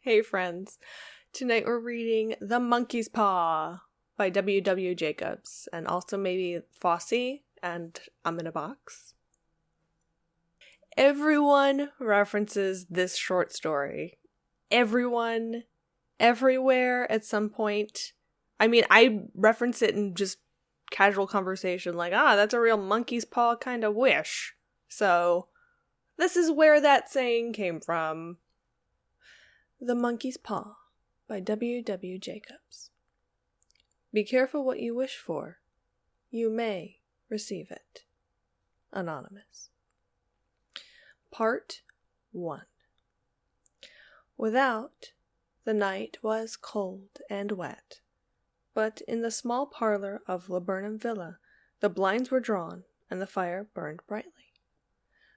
Hey friends, tonight we're reading The Monkey's Paw by W. Jacobs, and also maybe Fosse and I'm in a Box. Everyone references this short story. Everyone, everywhere at some point. I mean, I reference it in just casual conversation like, that's a real monkey's paw kind of wish. So, this is where that saying came from. The Monkey's Paw by W. Jacobs. Be careful what you wish for. You may receive it. Anonymous. Part 1. Without, the night was cold and wet, but in the small parlor of Laburnum Villa, the blinds were drawn and the fire burned brightly.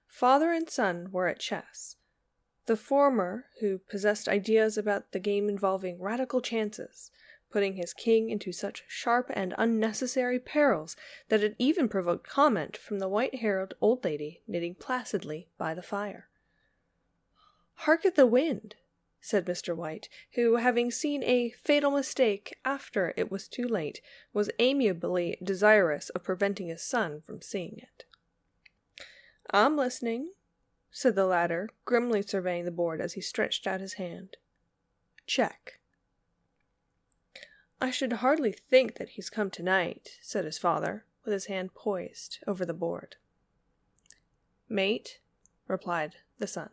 Father and son were at chess. The former, who possessed ideas about the game involving radical chances, putting his king into such sharp and unnecessary perils that it even provoked comment from the white-haired old lady knitting placidly by the fire. "Hark at the wind," said Mr. White, who, having seen a fatal mistake after it was too late, was amiably desirous of preventing his son from seeing it. "I'm listening," said the latter, grimly surveying the board as he stretched out his hand. "Check." "I should hardly think that he's come tonight," said his father, with his hand poised over the board. "Mate," replied the son.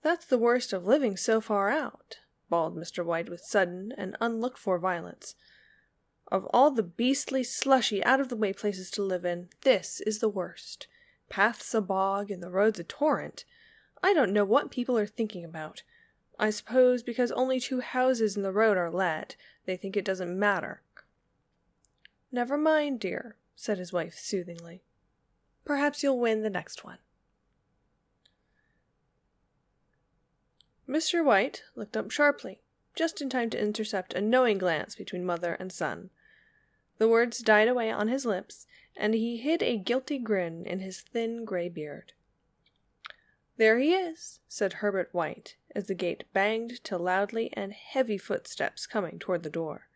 "That's the worst of living so far out," bawled Mr. White with sudden and unlooked-for violence. "Of all the beastly, slushy, out-of-the-way places to live in, this is the worst. Paths a bog and the roads a torrent. I don't know what people are thinking about. I suppose because only 2 houses in the road are let, they think it doesn't matter." "Never mind, dear," said his wife soothingly. "Perhaps you'll win the next one." Mr. White looked up sharply, just in time to intercept a knowing glance between mother and son. The words died away on his lips, and he hid a guilty grin in his thin gray beard. "There he is," said Herbert White, as the gate banged to loudly and heavy footsteps coming toward the door.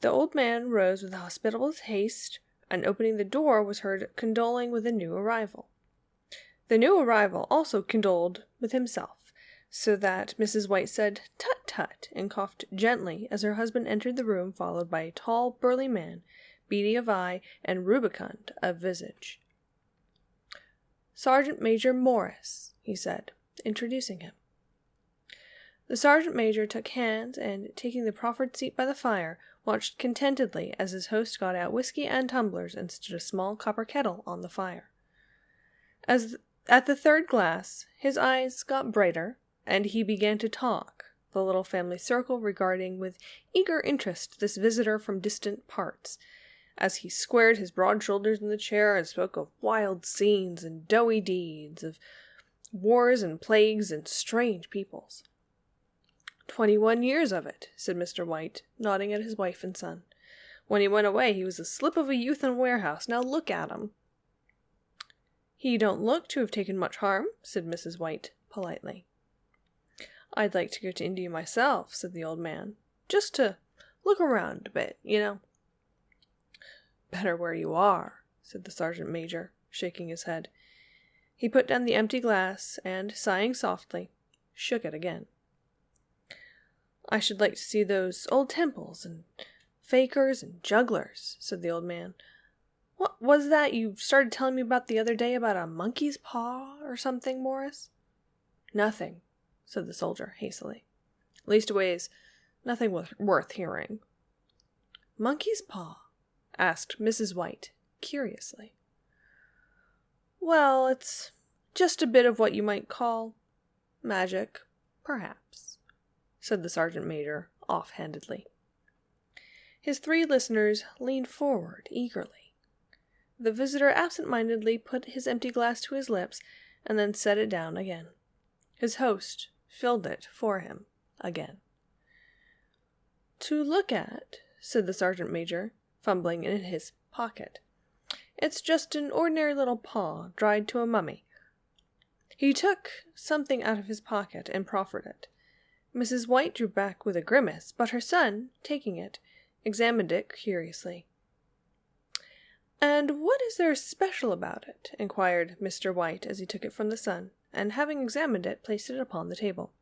The old man rose with hospitable haste, and opening the door was heard condoling with the new arrival. The new arrival also condoled with himself, so that Mrs. White said "Tut-tut" and coughed gently as her husband entered the room, followed by a tall, burly man, beady of eye and rubicund of visage. "Sergeant Major Morris," he said, introducing him. The sergeant major took hands and, taking the proffered seat by the fire, watched contentedly as his host got out whiskey and tumblers and stood a small copper kettle on the fire. At the third glass, his eyes got brighter, and he began to talk, the little family circle regarding with eager interest this visitor from distant parts, as he squared his broad shoulders in the chair and spoke of wild scenes and doughty deeds, of wars and plagues and strange peoples. 21 years of it," said Mr. White, nodding at his wife and son. "When he went away, he was a slip of a youth in a warehouse. Now look at him." "He don't look to have taken much harm," said Mrs. White, politely. "I'd like to go to India myself," said the old man. "Just to look around a bit, you know." "Better where you are," said the sergeant major, shaking his head. He put down the empty glass, and, sighing softly, shook it again. "I should like to see those old temples and fakers and jugglers," said the old man. "What was that you started telling me about the other day about a monkey's paw or something, Morris?" "Nothing," said the soldier hastily. "Leastways, nothing worth hearing." "Monkey's paw?" asked Mrs. White, curiously. "Well, it's just a bit of what you might call magic, perhaps," said the sergeant major offhandedly. His 3 listeners leaned forward eagerly. The visitor absent-mindedly put his empty glass to his lips and then set it down again. His host filled it for him again. "To look at," said the sergeant major, fumbling in his pocket. "It's just an ordinary little paw, dried to a mummy. He took something out of his pocket and proffered it. Mrs. White drew back with a grimace, but her son, taking it, examined it curiously. "And what is there special about it?" inquired Mr. White as he took it from the son, and having examined it, placed it upon the table.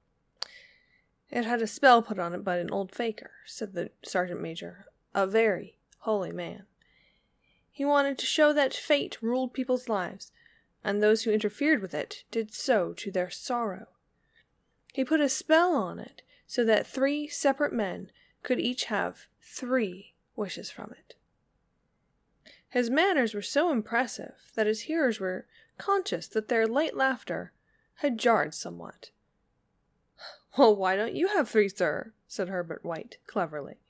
"It had a spell put on it by an old faker," said the sergeant major, "a very holy man. He wanted to show that fate ruled people's lives, and those who interfered with it did so to their sorrow. He put a spell on it so that 3 separate men could each have 3 wishes from it. His manners were so impressive that his hearers were conscious that their light laughter had jarred somewhat. "Well, why don't you have 3, sir?" said Herbert White, cleverly.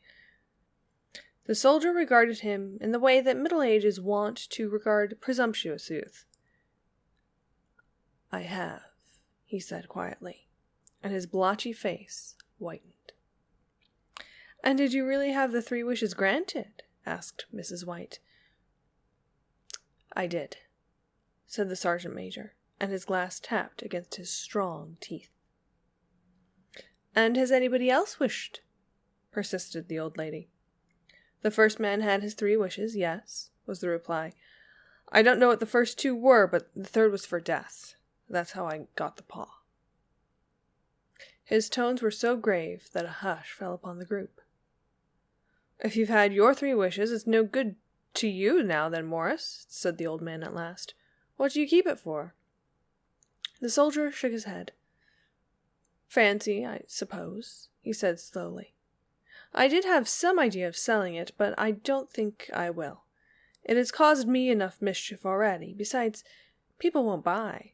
The soldier regarded him in the way that middle age is wont to regard presumptuous youth. "I have," he said quietly, and his blotchy face whitened. "And did you really have the 3 wishes granted?" asked Mrs. White. "I did," said the sergeant major, and his glass tapped against his strong teeth. "And has anybody else wished?" persisted the old lady. "The first man had his 3 wishes, yes," was the reply. "I don't know what the first 2 were, but the 3rd was for death. That's how I got the paw." His tones were so grave that a hush fell upon the group. "If you've had your 3 wishes, it's no good to you now then, Morris," said the old man at last. "What do you keep it for?" The soldier shook his head. "Fancy, I suppose," he said slowly. "I did have some idea of selling it, but I don't think I will. It has caused me enough mischief already. Besides, people won't buy.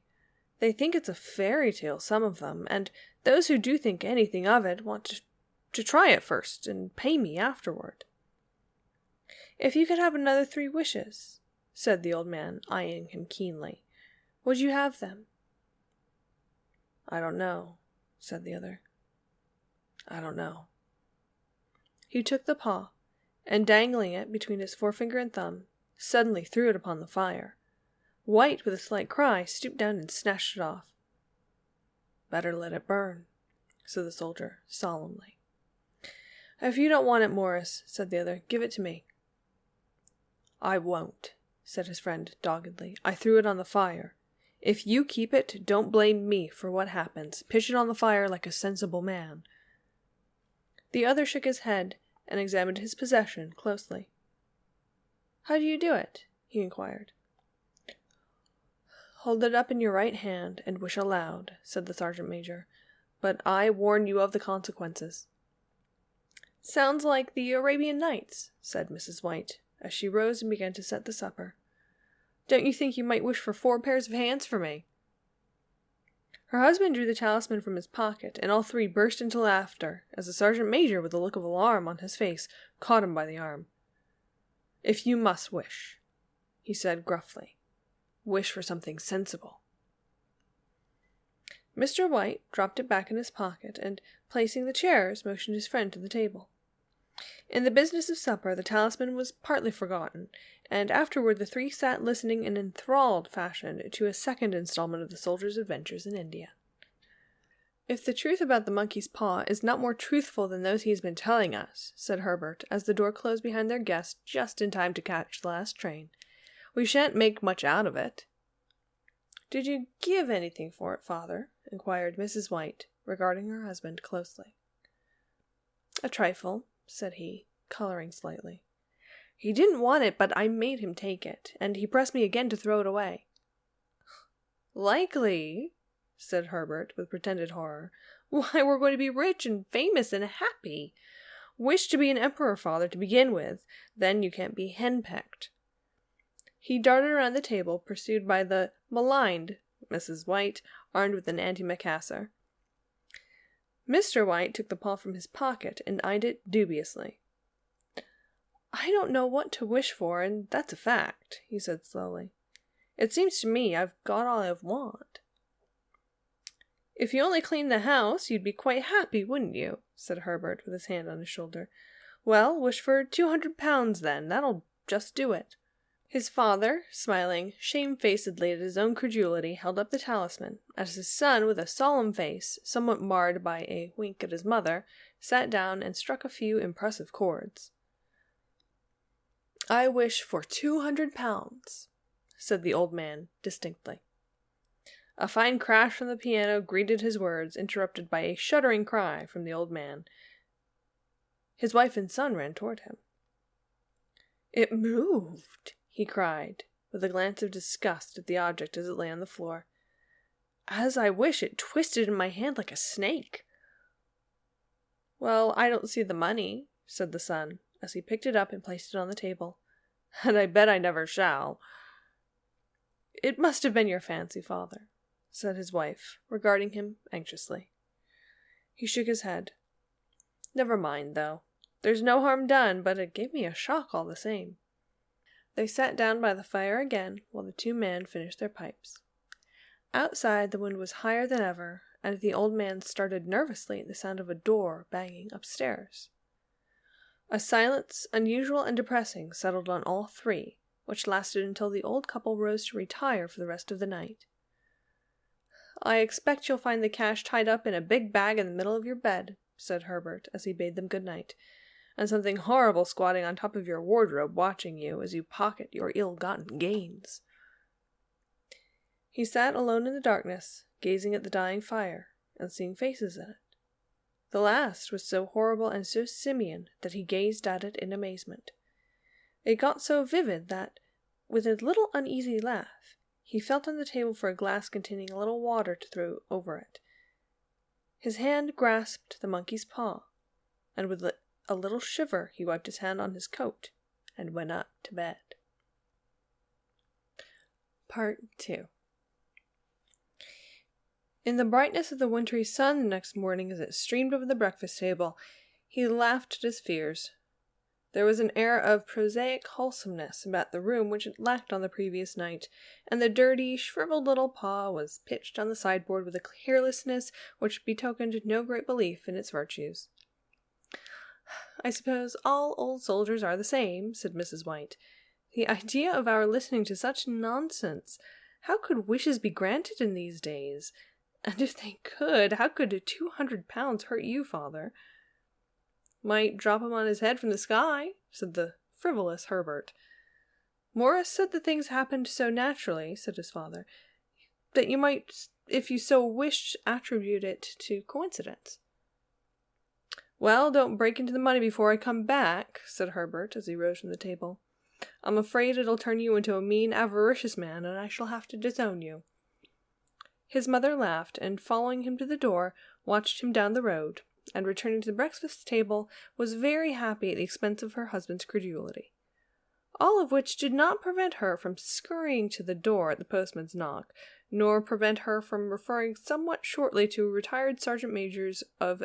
They think it's a fairy tale, some of them, and those who do think anything of it want to try it first and pay me afterward." "If you could have another 3 wishes," said the old man, eyeing him keenly, "would you have them?" "I don't know," said the other. "I don't know." He took the paw, and dangling it between his forefinger and thumb, suddenly threw it upon the fire. White, with a slight cry, stooped down and snatched it off. "Better let it burn," said the soldier, solemnly. "If you don't want it, Morris," said the other, "give it to me." "I won't," said his friend doggedly. "I threw it on the fire. If you keep it, don't blame me for what happens. Pitch it on the fire like a sensible man." The other shook his head and examined his possession closely. "How do you do it?" he inquired. "Hold it up in your right hand and wish aloud," said the sergeant major. "But I warn you of the consequences." "Sounds like the Arabian Nights," said Mrs. White, as she rose and began to set the supper. "Don't you think you might wish for 4 pairs of hands for me?" Her husband drew the talisman from his pocket, and all 3 burst into laughter, as the sergeant major, with a look of alarm on his face, caught him by the arm. "If you must wish," he said gruffly, "wish for something sensible." Mr. White dropped it back in his pocket, and, placing the chairs, motioned his friend to the table. In the business of supper, the talisman was partly forgotten, and afterward the 3 sat listening in enthralled fashion to a second installment of the soldier's adventures in India. "If the truth about the monkey's paw is not more truthful than those he has been telling us," said Herbert, as the door closed behind their guest just in time to catch the last train, "we shan't make much out of it." "Did you give anything for it, father?" inquired Mrs. White, regarding her husband closely. "A trifle," said he, coloring slightly. "He didn't want it, but I made him take it, and he pressed me again to throw it away." "Likely," said Herbert, with pretended horror. "Why, we're going to be rich and famous and happy. Wish to be an emperor, father, to begin with. Then you can't be henpecked." He darted around the table, pursued by the maligned Mrs. White, armed with an antimacassar. Mr. White took the paw from his pocket and eyed it dubiously. "I don't know what to wish for, and that's a fact," he said slowly. "It seems to me I've got all I want." "If you only cleaned the house, you'd be quite happy, wouldn't you?" said Herbert, with his hand on his shoulder. "Well, wish for £200 then. That'll just do it." His father, smiling shamefacedly at his own credulity, held up the talisman, as his son, with a solemn face, somewhat marred by a wink at his mother, sat down and struck a few impressive chords. "I wish for 200 pounds, said the old man distinctly. A fine crash from the piano greeted his words, interrupted by a shuddering cry from the old man. His wife and son ran toward him. "It moved," he cried, with a glance of disgust at the object as it lay on the floor. "As I wish, it twisted in my hand like a snake." "Well, I don't see the money," said the son, as he picked it up and placed it on the table. "And I bet I never shall." "It must have been your fancy, father," said his wife, regarding him anxiously. He shook his head. "Never mind, though. There's no harm done, but it gave me a shock all the same." They sat down by the fire again while the two men finished their pipes. Outside the wind was higher than ever, and the old man started nervously at the sound of a door banging upstairs. A silence unusual and depressing settled on all three, which lasted until the old couple rose to retire for the rest of the night. "I expect you'll find the cash tied up in a big bag in the middle of your bed," said Herbert, as he bade them good night, "and something horrible squatting on top of your wardrobe watching you as you pocket your ill-gotten gains." He sat alone in the darkness, gazing at the dying fire, and seeing faces in it. The last was so horrible and so simian that he gazed at it in amazement. It got so vivid that, with a little uneasy laugh, he felt on the table for a glass containing a little water to throw over it. His hand grasped the monkey's paw, and with a little shiver he wiped his hand on his coat and went up to bed. Part 2. In the brightness of the wintry sun the next morning as it streamed over the breakfast table, he laughed at his fears. There was an air of prosaic wholesomeness about the room which it lacked on the previous night, and the dirty, shriveled little paw was pitched on the sideboard with a carelessness which betokened no great belief in its virtues. "I suppose all old soldiers are the same," said Mrs. White. "The idea of our listening to such nonsense! How could wishes be granted in these days? And if they could, how could 200 pounds hurt you, father?" "Might drop him on his head from the sky," said the frivolous Herbert. "Morris said the things happened so naturally," said his father, "that you might, if you so wished, attribute it to coincidence." "Well, don't break into the money before I come back," said Herbert, as he rose from the table. "I'm afraid it'll turn you into a mean, avaricious man, and I shall have to disown you." His mother laughed, and following him to the door, watched him down the road, and returning to the breakfast table, was very happy at the expense of her husband's credulity. All of which did not prevent her from scurrying to the door at the postman's knock, nor prevent her from referring somewhat shortly to a retired sergeant major's of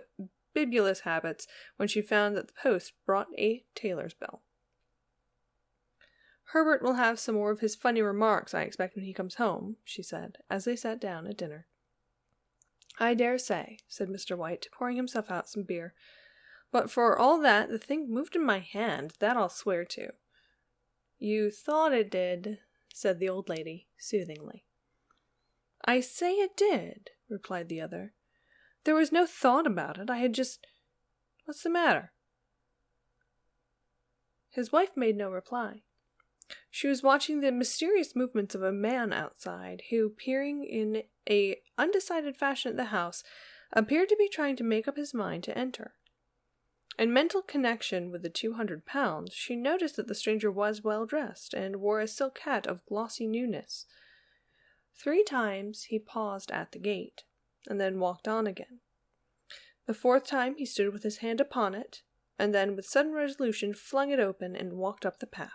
bibulous habits when she found that the post brought a tailor's bill. "Herbert will have some more of his funny remarks, I expect, when he comes home," she said, as they sat down at dinner. "I dare say," said Mr. White, pouring himself out some beer. "But for all that, the thing moved in my hand, that I'll swear to." "You thought it did," said the old lady, soothingly. "I say it did," replied the other. "There was no thought about it. I had just... What's the matter?" His wife made no reply. She was watching the mysterious movements of a man outside, who, peering in a undecided fashion at the house, appeared to be trying to make up his mind to enter. In mental connection with the 200 pounds, she noticed that the stranger was well dressed, and wore a silk hat of glossy newness. 3 times he paused at the gate, and then walked on again. The 4th time he stood with his hand upon it, and then with sudden resolution flung it open and walked up the path.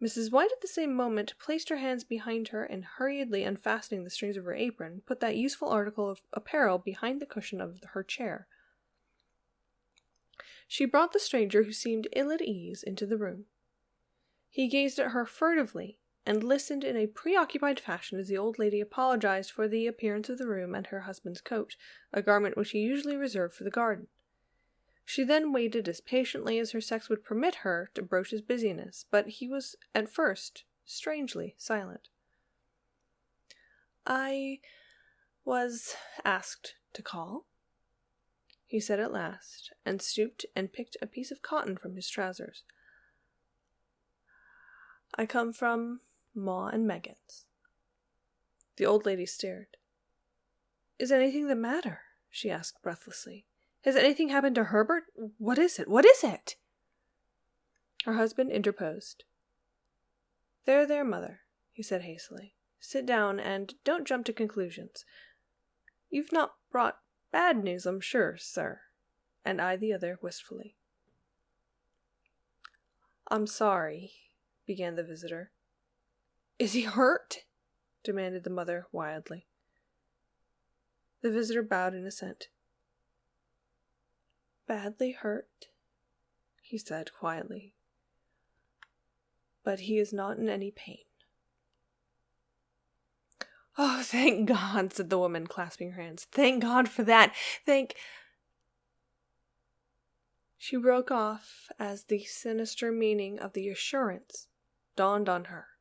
Mrs. White at the same moment placed her hands behind her and, hurriedly unfastening the strings of her apron, put that useful article of apparel behind the cushion of her chair. She brought the stranger, who seemed ill at ease, into the room. He gazed at her furtively, and listened in a preoccupied fashion as the old lady apologized for the appearance of the room and her husband's coat, a garment which he usually reserved for the garden. She then waited as patiently as her sex would permit her to broach his busyness, but he was, at first, strangely silent. "I was asked to call," he said at last, and stooped and picked a piece of cotton from his trousers. "I come from Ma and Megan's." The old lady stared. "Is anything the matter?" she asked breathlessly. "Has anything happened to Herbert? What is it? What is it?" Her husband interposed. There, mother," he said hastily. "Sit down and don't jump to conclusions. You've not brought bad news, I'm sure, sir," and eyed the other wistfully. "I'm sorry," began the visitor. "Is he hurt?" demanded the mother wildly. The visitor bowed in assent. "Badly hurt," he said quietly, "but he is not in any pain." "Oh, thank God," said the woman, clasping her hands. "Thank God for that. She broke off as the sinister meaning of the assurance dawned on her,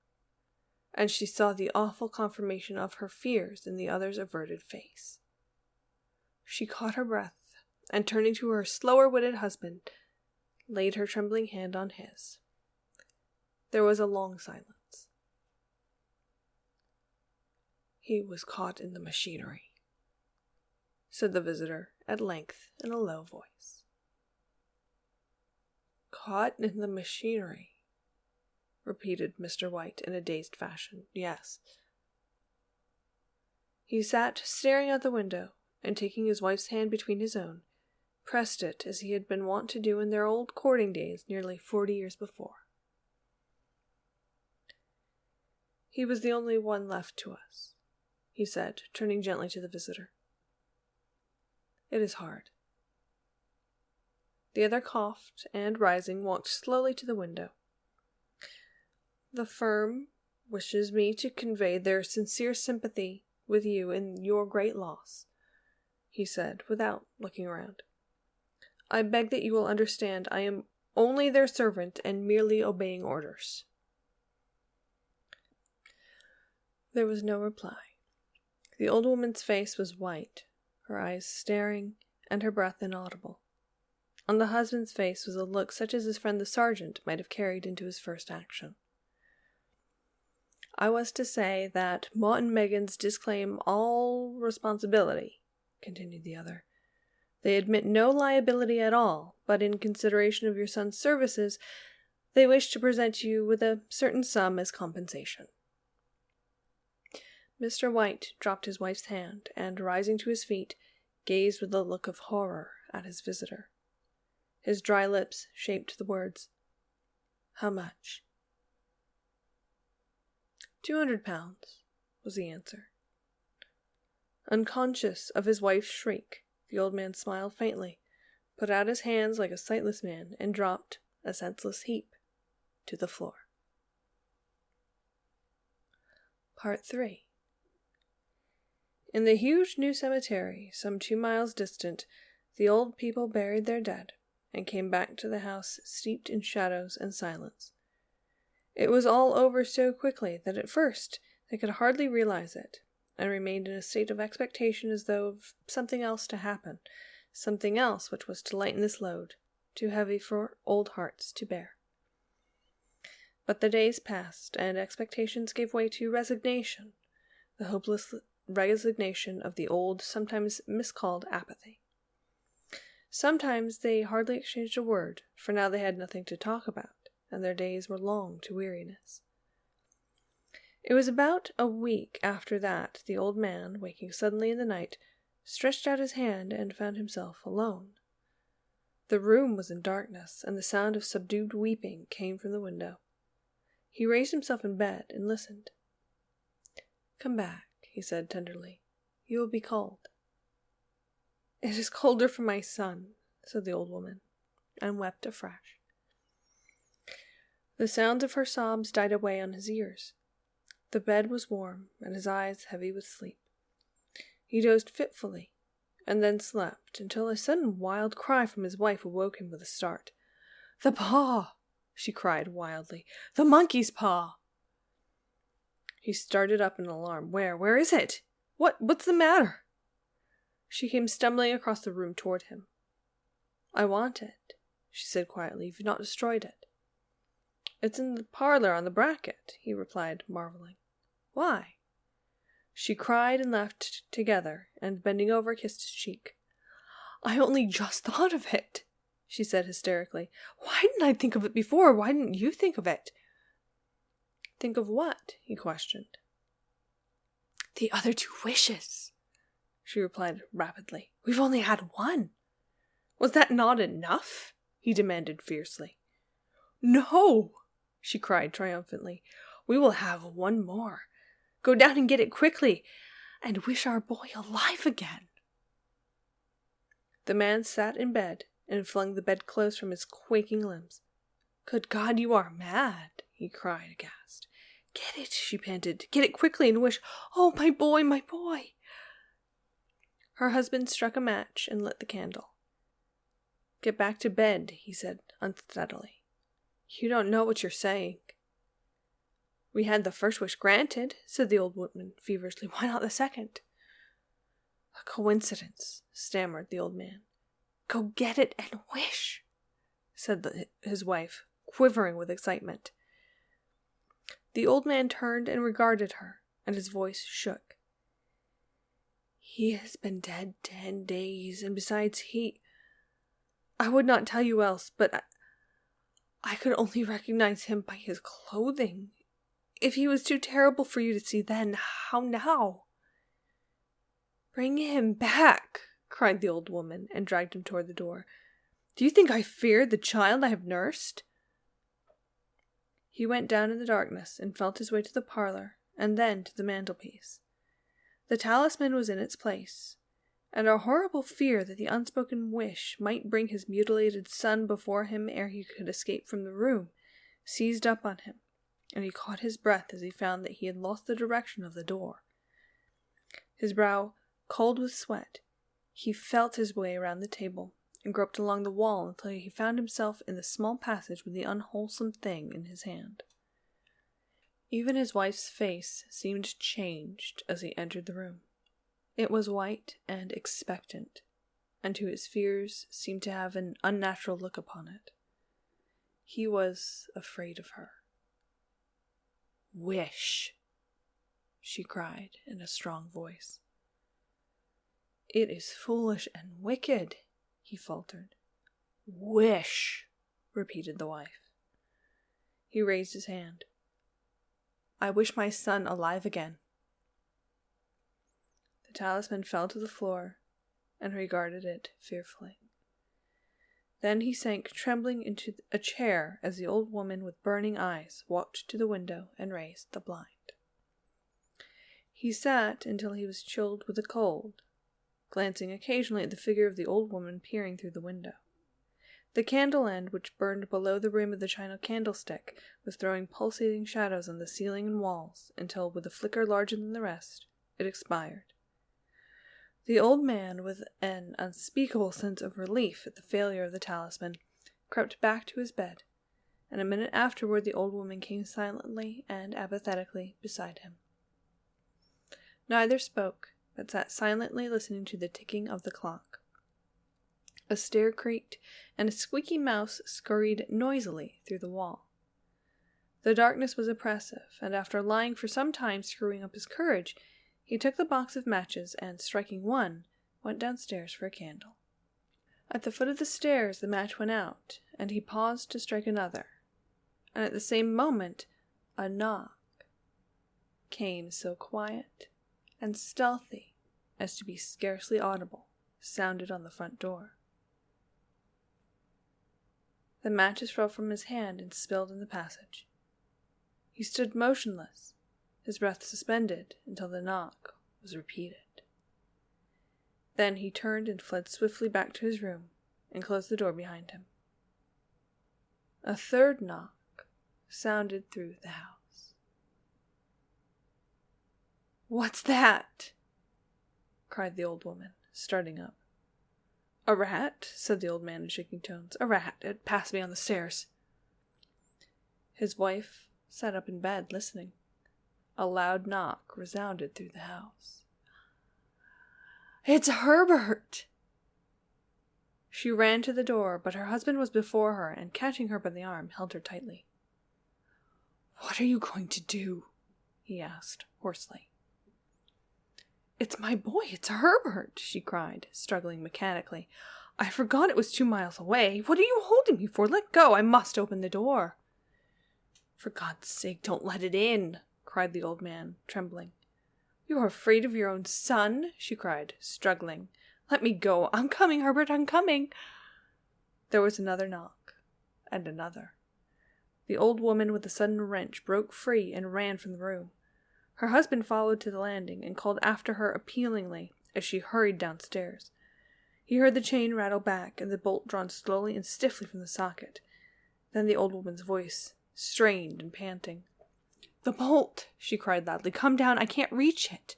and she saw the awful confirmation of her fears in the other's averted face. She caught her breath, and turning to her slower-witted husband, laid her trembling hand on his. There was a long silence. "He was caught in the machinery," said the visitor at length in a low voice. "Caught in the machinery," repeated Mr. White in a dazed fashion. "Yes." He sat staring out the window, and taking his wife's hand between his own, pressed it as he had been wont to do in their old courting days nearly 40 years before. "He was the only one left to us," he said, turning gently to the visitor. "It is hard." The other coughed, and, rising, walked slowly to the window. "The firm wishes me to convey their sincere sympathy with you in your great loss," he said, without looking around. "I beg that you will understand I am only their servant and merely obeying orders." There was no reply. The old woman's face was white, her eyes staring, and her breath inaudible. On the husband's face was a look such as his friend the sergeant might have carried into his first action. "I was to say that Ma and Megan's disclaim all responsibility," continued the other. "They admit no liability at all, but in consideration of your son's services, they wish to present you with a certain sum as compensation." Mr. White dropped his wife's hand, and, rising to his feet, gazed with a look of horror at his visitor. His dry lips shaped the words, "How much?" £200, was the answer. Unconscious of his wife's shriek, the old man smiled faintly, put out his hands like a sightless man, and dropped, a senseless heap, to the floor. Part 3. In the huge new cemetery, some 2 miles distant, the old people buried their dead, and came back to the house steeped in shadows and silence. It was all over so quickly that at first they could hardly realize it, and remained in a state of expectation as though of something else to happen, something else which was to lighten this load, too heavy for old hearts to bear. But the days passed, and expectations gave way to resignation, the hopeless resignation of the old, sometimes miscalled apathy. Sometimes they hardly exchanged a word, for now they had nothing to talk about, and their days were long to weariness. It was about a week after that the old man, waking suddenly in the night, stretched out his hand and found himself alone. The room was in darkness, and the sound of subdued weeping came from the window. He raised himself in bed and listened. "Come back," he said tenderly. "You will be cold." "It is colder for my son," said the old woman, and wept afresh. The sounds of her sobs died away on his ears. The bed was warm, and his eyes heavy with sleep. He dozed fitfully, and then slept until a sudden wild cry from his wife awoke him with a start. "The paw!" she cried wildly. "The monkey's paw!" He started up in alarm. Where is it? What's the matter?" She came stumbling across the room toward him. "I want it," she said quietly. "You've not destroyed it." "It's in the parlor on the bracket," he replied, marveling. "Why?" She cried and laughed together, and bending over, kissed his cheek. "I only just thought of it," she said hysterically. "Why didn't I think of it before? Why didn't you think of it?" "Think of what?" he questioned. "The other 2 wishes," she replied rapidly. "We've only had one." "Was that not enough?" he demanded fiercely. "No," she cried triumphantly. "We will have one more. Go down and get it quickly, and wish our boy alive again." The man sat in bed and flung the bedclothes from his quaking limbs. "Good God, you are mad!" he cried aghast. "Get it," she panted. "Get it quickly and wish. Oh, my boy, my boy!" Her husband struck a match and lit the candle. "Get back to bed," he said unsteadily. "You don't know what you're saying." "We had the first wish granted," said the old woman feverishly. "Why not the second?" "A coincidence," stammered the old man. "Go get it and wish," said his wife, quivering with excitement. The old man turned and regarded her, and his voice shook. "He has been dead 10 days, and besides I would not tell you else, but I could only recognize him by his clothing. If he was too terrible for you to see then, how now?" "Bring him back," cried the old woman, and dragged him toward the door. "Do you think I fear the child I have nursed?" He went down in the darkness and felt his way to the parlor, and then to the mantelpiece. The talisman was in its place, and a horrible fear that the unspoken wish might bring his mutilated son before him ere he could escape from the room seized up on him, and he caught his breath as he found that he had lost the direction of the door. His brow cold with sweat, he felt his way around the table and groped along the wall until he found himself in the small passage with the unwholesome thing in his hand. Even his wife's face seemed changed as he entered the room. It was white and expectant, and to his fears seemed to have an unnatural look upon it. He was afraid of her. "Wish," she cried in a strong voice. "It is foolish and wicked," he faltered. "Wish," repeated the wife. He raised his hand. "I wish my son alive again." The talisman fell to the floor and regarded it fearfully. Then he sank trembling into a chair as the old woman with burning eyes walked to the window and raised the blind. He sat until he was chilled with the cold, glancing occasionally at the figure of the old woman peering through the window. The candle end, which burned below the rim of the china candlestick, was throwing pulsating shadows on the ceiling and walls, until, with a flicker larger than the rest, it expired. The old man, with an unspeakable sense of relief at the failure of the talisman, crept back to his bed, and a minute afterward the old woman came silently and apathetically beside him. Neither spoke, but sat silently listening to the ticking of the clock. A stair creaked, and a squeaky mouse scurried noisily through the wall. The darkness was oppressive, and after lying for some time screwing up his courage, he took the box of matches and, striking one, went downstairs for a candle. At the foot of the stairs the match went out, and he paused to strike another, and at the same moment a knock came, so quiet and stealthy as to be scarcely audible, sounded on the front door. The matches fell from his hand and spilled in the passage. He stood motionless, his breath suspended until the knock was repeated. Then he turned and fled swiftly back to his room and closed the door behind him. A third knock sounded through the house. "What's that?" cried the old woman, starting up. "A rat?" said the old man in shaking tones. "A rat. It passed me on the stairs." His wife sat up in bed, listening. A loud knock resounded through the house. "It's Herbert!" She ran to the door, but her husband was before her, and catching her by the arm, held her tightly. "What are you going to do?" he asked, hoarsely. "It's my boy, it's Herbert!" she cried, struggling mechanically. "I forgot it was 2 miles away. What are you holding me for? Let go! I must open the door." "For God's sake, don't let it in!" cried the old man, trembling. "You are afraid of your own son?" she cried, struggling. "Let me go! I'm coming, Herbert, I'm coming!" There was another knock, and another. The old woman with a sudden wrench broke free and ran from the room. Her husband followed to the landing and called after her appealingly as she hurried downstairs. He heard the chain rattle back and the bolt drawn slowly and stiffly from the socket. Then the old woman's voice, strained and panting. "The bolt!" she cried loudly. "Come down! I can't reach it!"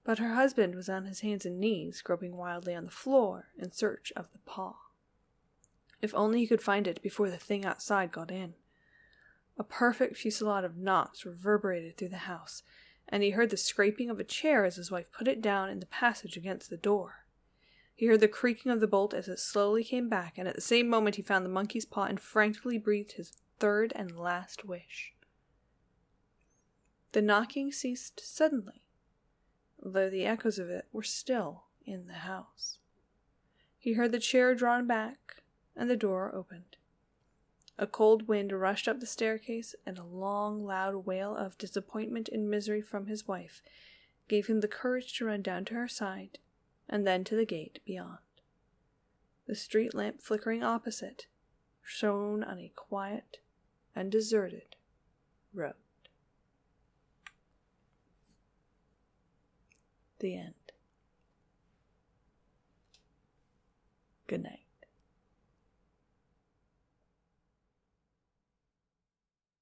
But her husband was on his hands and knees, groping wildly on the floor in search of the paw. If only he could find it before the thing outside got in. A perfect fusillade of knocks reverberated through the house, and he heard the scraping of a chair as his wife put it down in the passage against the door. He heard the creaking of the bolt as it slowly came back, and at the same moment he found the monkey's paw and frantically breathed his third and last wish. The knocking ceased suddenly, though the echoes of it were still in the house. He heard the chair drawn back, and the door opened. A cold wind rushed up the staircase, and a long, loud wail of disappointment and misery from his wife gave him the courage to run down to her side, and then to the gate beyond. The street lamp flickering opposite shone on a quiet and deserted road. The end. Good night.